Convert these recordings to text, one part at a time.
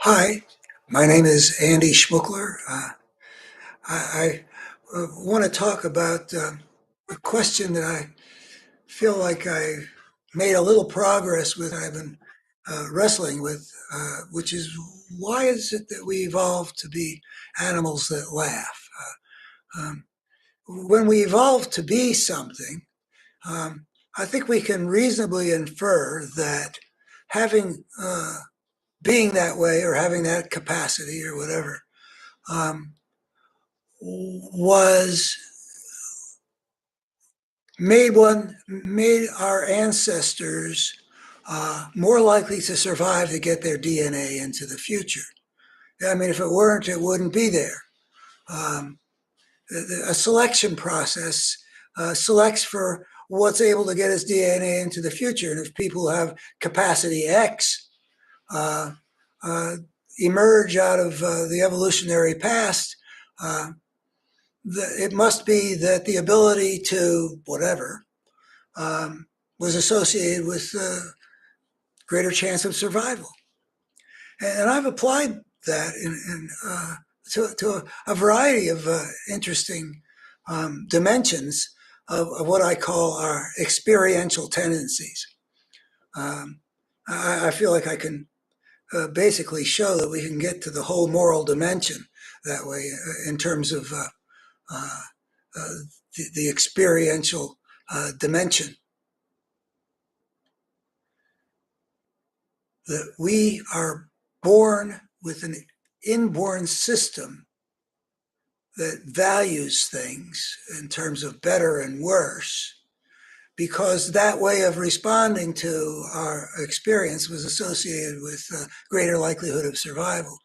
Hi, my name is Andy Schmuckler. I want to talk about a question that I feel like I made a little progress with. I've been wrestling with, which is why is it that we evolved to be animals that laugh? When we evolve to be something, I think we can reasonably infer that having being that way or having that capacity or whatever was made our ancestors more likely to survive to get their DNA into the future. I mean, if it weren't, it wouldn't be there. Um, a selection process selects for what's able to get its DNA into the future, and if people have capacity X uh, uh, emerge out of the evolutionary past, uh, it must be that the ability to whatever was associated with greater chance of survival. And I've applied that to a variety of interesting dimensions of what I call our experiential tendencies. Um, I feel like I can basically show that we can get to the whole moral dimension that way in terms of uh, uh, the experiential dimension. That we are born with an inborn system that values things in terms of better and worse, because that way of responding to our experience was associated with greater likelihood of survival.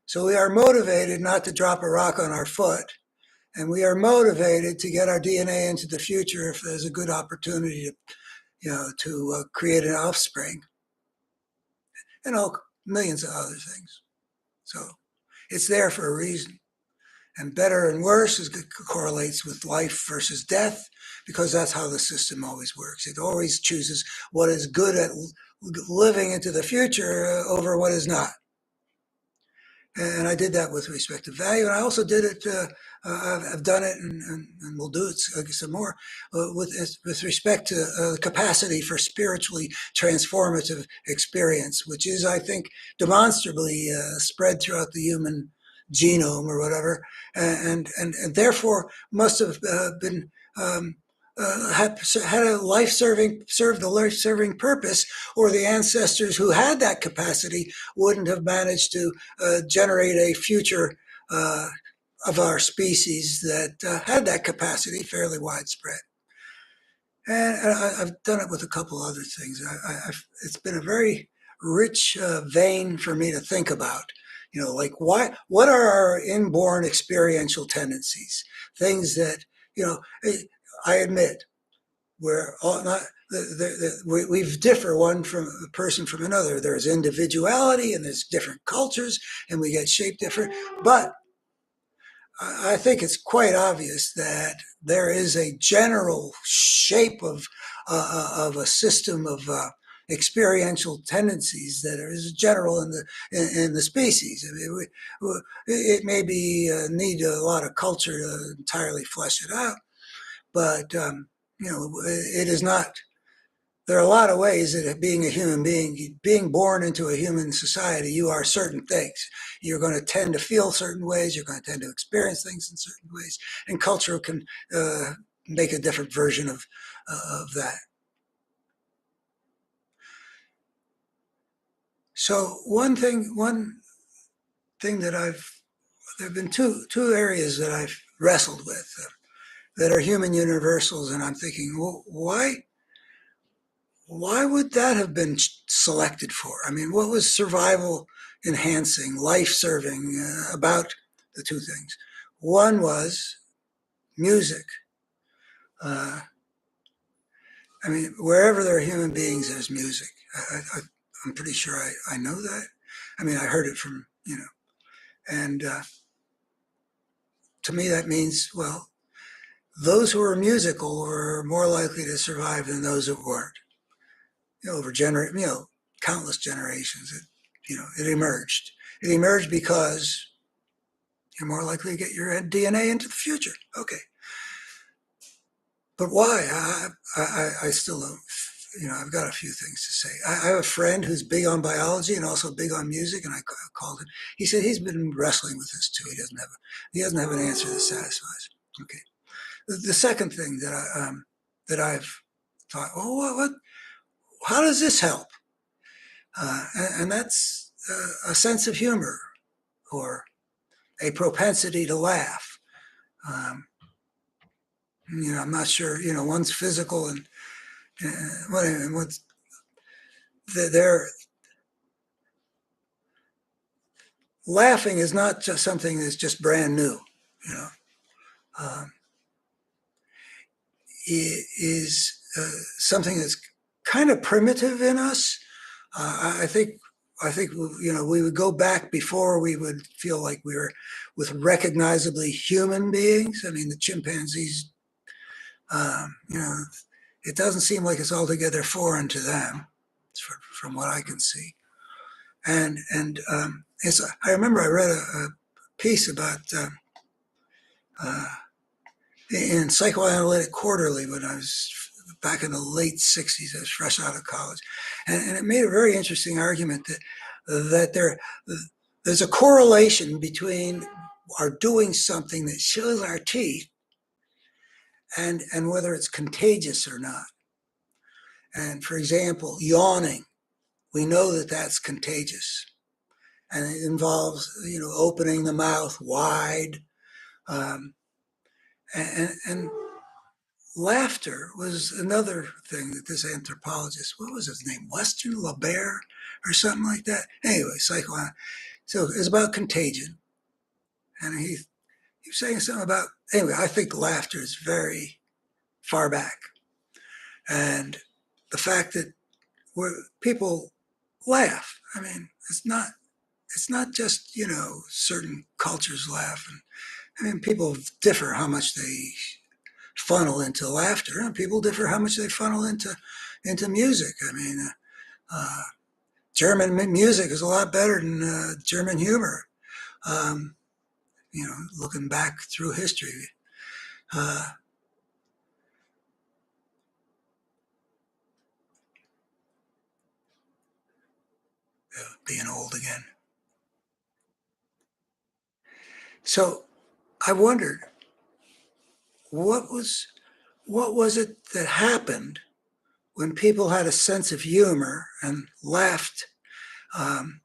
So we are motivated not to drop a rock on our foot, and we are motivated to get our DNA into the future if there's a good opportunity to create an offspring, and all millions of other things. So it's there for a reason. And better and worse correlates with life versus death, because that's how the system always works. It always chooses what is good at living into the future over what is not. And I did that with respect to value, and I also did it. I've done it, and we'll do it some more with respect to the capacity for spiritually transformative experience, which is, I think, demonstrably spread throughout the human genome or whatever, and therefore must have been had a served a life-serving purpose, or the ancestors who had that capacity wouldn't have managed to generate a future of our species that had that capacity fairly widespread. And I've done it with a couple other things. It's been a very rich vein for me to think about. Like what are our inborn experiential tendencies? Things that, I admit, we're all not, we differ one from a person from another. There's individuality and there's different cultures and we get shaped different. But I think it's quite obvious that there is a general shape of a system of experiential tendencies that is general in the species. I mean, it may be need a lot of culture to entirely flesh it out, but it is not. There are a lot of ways that being a human being, being born into a human society, you are certain things. You're going to tend to feel certain ways. You're going to tend to experience things in certain ways, and culture can make a different version of that. So one thing that there have been two areas that I've wrestled with that are human universals, and I'm thinking, well, why would that have been selected for? I mean, what was survival enhancing, life serving about the two things? One was music. Uh, I mean, wherever there are human beings, there's music. I'm pretty sure I know that. I mean, I heard it from, and to me that means, well, those who are musical were more likely to survive than those who weren't. Over countless generations, it emerged. It emerged because you're more likely to get your DNA into the future. Okay. But why? I still don't, I've got a few things to say. I have a friend who's big on biology and also big on music, and I called him. He said he's been wrestling with this too. He doesn't have an answer that satisfies. Okay. The second thing that I've thought, well, how does this help? And that's a sense of humor or a propensity to laugh. Um, I'm not sure. One's physical and what's they're laughing is not just something that's just brand new. You know, um, it is something that's kind of primitive in us. I think we would go back before we would feel like we were with recognizably human beings. I mean, the chimpanzees, it doesn't seem like it's altogether foreign to them, from what I can see. And I remember I read a piece about in Psychoanalytic Quarterly when I was back in the late '60s. I was fresh out of college, and it made a very interesting argument that there's a correlation between our doing something that shows our teeth and whether it's contagious or not. And for example, yawning, we know that that's contagious, and it involves opening the mouth wide, um, and laughter was another thing that this anthropologist, what was his name, Weston LaBerre or something like that. Anyway, psychoanalysis. So it's about contagion, and he was saying something about, anyway, I think laughter is very far back, and the fact that people laugh. I mean, it's not just certain cultures laugh, and I mean people differ how much they funnel into laughter, and people differ how much they funnel into music. I mean, German music is a lot better than German humor. Um, looking back through history. Uh, Being old again. So I wondered what was what was it that happened when people had a sense of humor and laughed, um,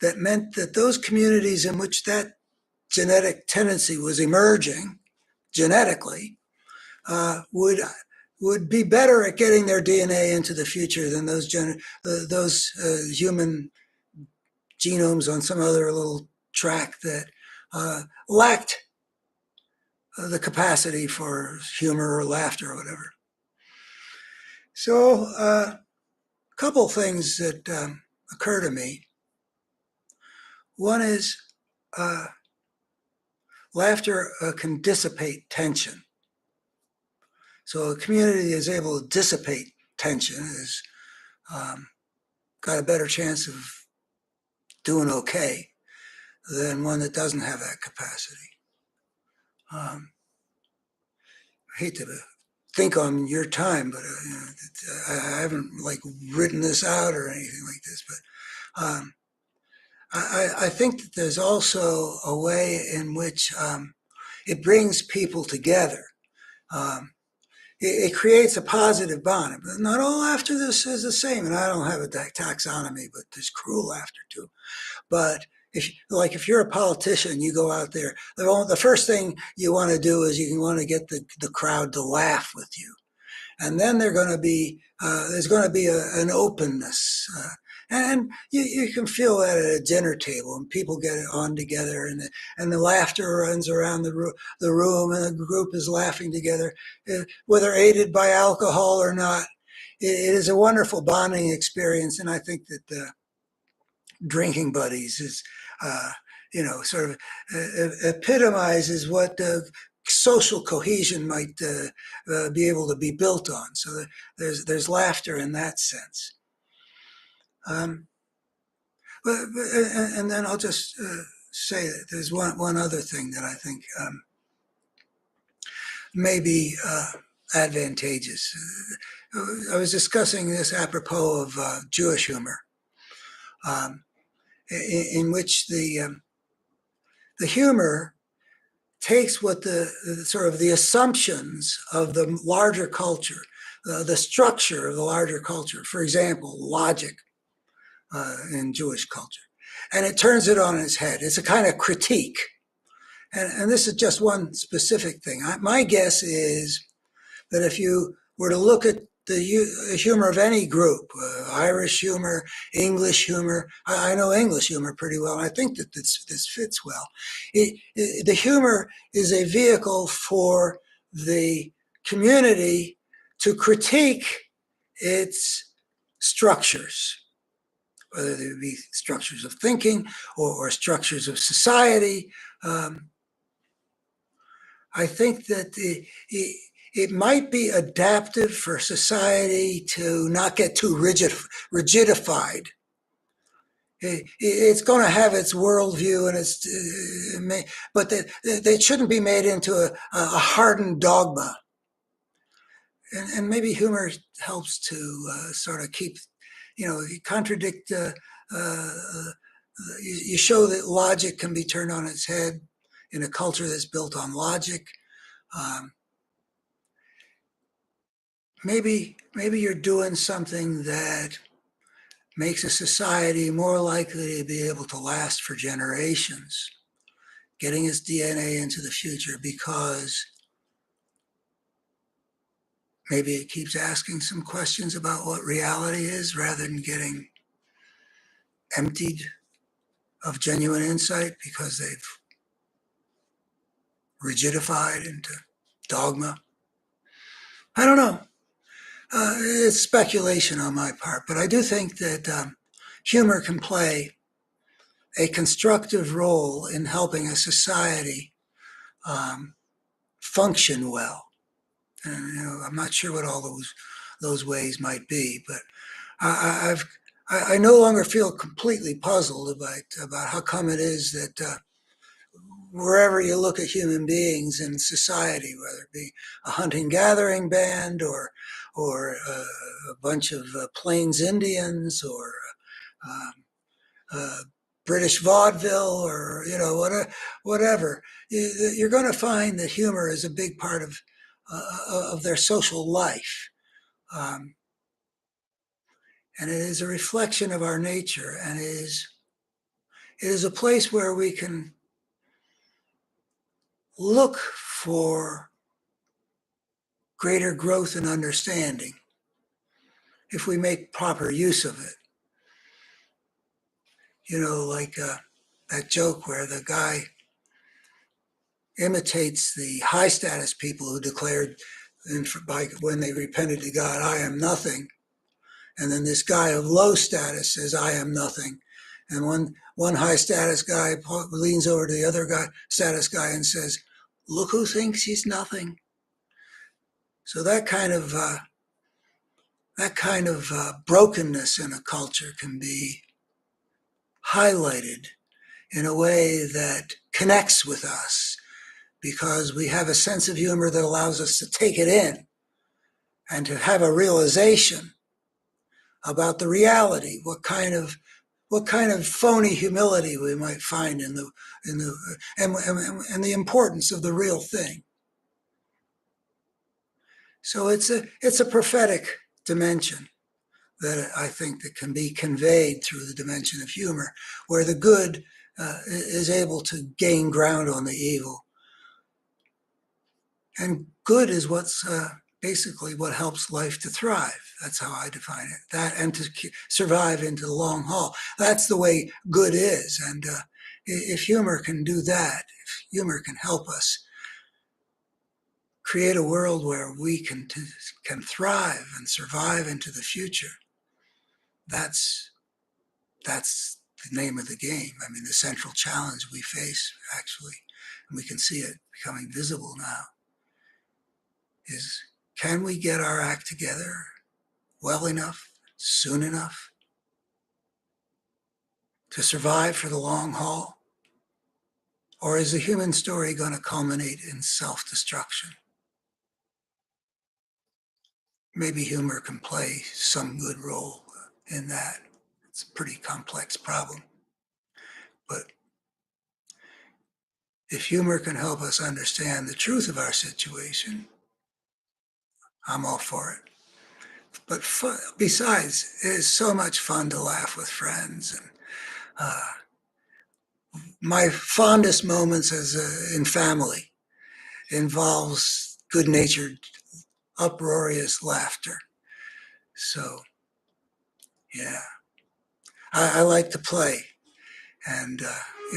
that meant that those communities in which that genetic tendency was emerging genetically would be better at getting their DNA into the future than those human genomes on some other little track that lacked the capacity for humor or laughter or whatever. So, a couple things that occur to me. One is laughter can dissipate tension. So a community is able to dissipate tension is got a better chance of doing okay than one that doesn't have that capacity. I hate to think on your time, but I haven't written this out or anything like this. But I think that there's also a way in which it brings people together. Um, it creates a positive bond. Not all laughter is the same, and I don't have a taxonomy, but there's cruel laughter too. But if you're a politician, you go out there, the first thing you want to do is you want to get the crowd to laugh with you, and then there's going to be an openness, and you can feel that at a dinner table, and people get on together, and the laughter runs around the room, and the group is laughing together, whether aided by alcohol or not. It is a wonderful bonding experience, and I think that the drinking buddies is, sort of epitomizes what social cohesion might be able to be built on. So there's laughter in that sense. And then I'll just say that there's one other thing that I think may be advantageous. I was discussing this apropos of Jewish humor, um, in which the humor takes what the sort of the assumptions of the larger culture, the structure of the larger culture, for example, logic in Jewish culture, and it turns it on its head. It's a kind of critique. And this is just one specific thing. My guess is that if you were to look at the humor of any group, Irish humor, English humor, I know English humor pretty well, and I think that this fits well. The humor is a vehicle for the community to critique its structures, whether they be structures of thinking or structures of society. I think that it might be adaptive for society to not get too rigidified. It's going to have its worldview, and but that shouldn't be made into a hardened dogma. And maybe humor helps to sort of keep, contradict. You show that logic can be turned on its head in a culture that's built on logic. Um, maybe you're doing something that makes a society more likely to be able to last for generations, getting its DNA into the future, because maybe it keeps asking some questions about what reality is rather than getting emptied of genuine insight because they've rigidified into dogma. I don't know. It's speculation on my part, but I do think that humor can play a constructive role in helping a society function well. And I'm not sure what all those ways might be, but I no longer feel completely puzzled about how come it is that wherever you look at human beings in society, whether it be a hunting-gathering band or a bunch of Plains Indians or um, British vaudeville or whatever, you're going to find that humor is a big part of their social life, um, and it is a reflection of our nature, and it is a place where we can look for greater growth and understanding if we make proper use of it. Like that joke where the guy imitates the high status people who declared when they repented to God, I am nothing. And then this guy of low status says, I am nothing. And one high status guy leans over to the other status guy and says, look who thinks he's nothing. So that kind of brokenness in a culture can be highlighted in a way that connects with us because we have a sense of humor that allows us to take it in and to have a realization about the reality, what kind of phony humility we might find in the and the importance of the real thing. So it's a prophetic dimension that I think that can be conveyed through the dimension of humor, where the good is able to gain ground on the evil. And good is what's basically what helps life to thrive. That's how I define it. That and to survive into the long haul. That's the way good is. And if humor can do that, if humor can help us create a world where we can thrive and survive into the future, that's the name of the game. I mean, the central challenge we face, actually, and we can see it becoming visible now, is can we get our act together well enough, soon enough, to survive for the long haul? Or is the human story going to culminate in self-destruction? Maybe humor can play some good role in that. It's a pretty complex problem. But if humor can help us understand the truth of our situation, I'm all for it. But besides, it is so much fun to laugh with friends. And my fondest moments in family involves good-natured, uproarious laughter. So, yeah, I like to play. And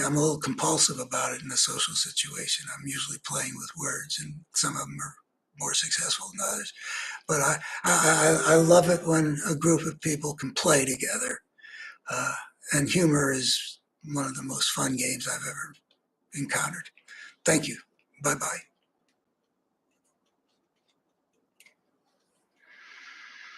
I'm a little compulsive about it in a social situation. I'm usually playing with words, and some of them are more successful than others. But I love it when a group of people can play together. Uh, and humor is one of the most fun games I've ever encountered. Thank you. Bye bye.